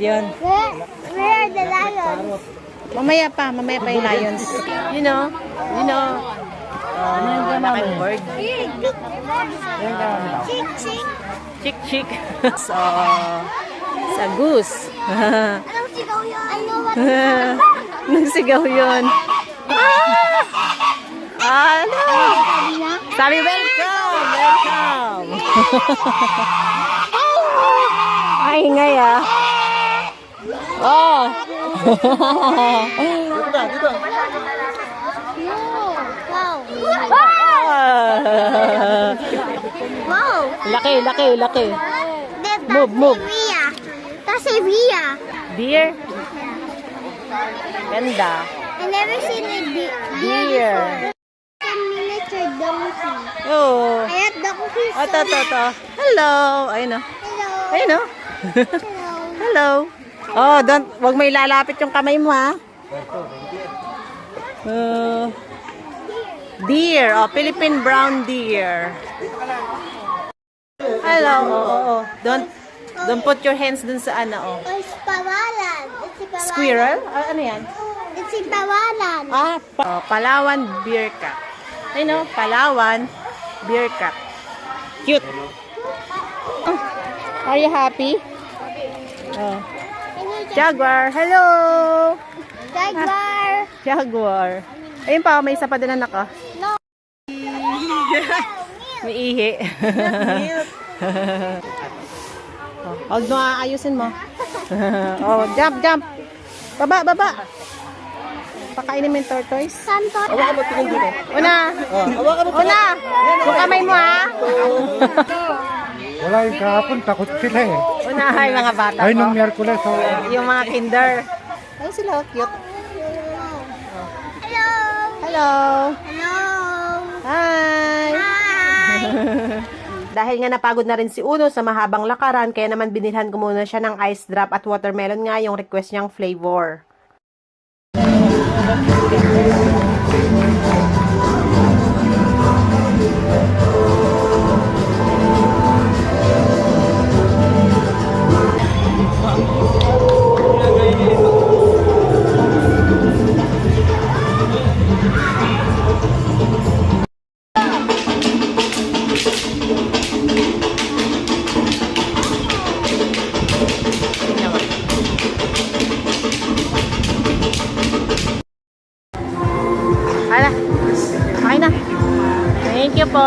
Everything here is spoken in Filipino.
yun. Where are the lions? Mamaya pa yung lions. You know, bird. Chick, chick. Chick. So, sa goose. Anong sigaw yun? Ano what? Nagsigaw yun. Ano? Sabi, welcome. Ay, ingay ah. Oh. Wow. Wow. Laki. Move. Ria. That's a Ria. Deer. Ganda. I never seen a Deer. a miniature donkey. Oh. I had donkey. To. Hello. Ayun oh. Hello. Ayun oh. Hello. Hello. Oh, wag may lalapit yung kamay mo ha. Deer. Oh, Philippine brown deer. Hello. Oh. Don't put your hands dun sa ano oh. Oh, it's pawalan. It's a pawalan. Squirrel? Ano yan? It's a pawalan. Palawan beer cup. Ay no, Palawan beer cup. Cute. Are you happy? Oh. Jaguar. Hello. Jaguar. Jaguar. Ayun pa, may isa pa din anak oh. No. May ihi. Huwag mo aayusin mo. Oh, jump. Baba. Pakainin mo yung tortoise. Santo. Hawakan mo, tingin dito. Una. Hawakan mo. Una. Yung kamay mo ha. Wala yung kahapon, takot sila eh. Una, ay mga bata Ay, ko. nung Miyerkules, so... Yung mga kinder. Ay, sila cute. Hello. Hello. Hello. Hi. Hi. Dahil nga napagod na rin si Uno sa mahabang lakaran, kaya naman binilhan ko muna siya ng ice drop at watermelon nga yung request niyang flavor. Hala. Okay na. Thank you po.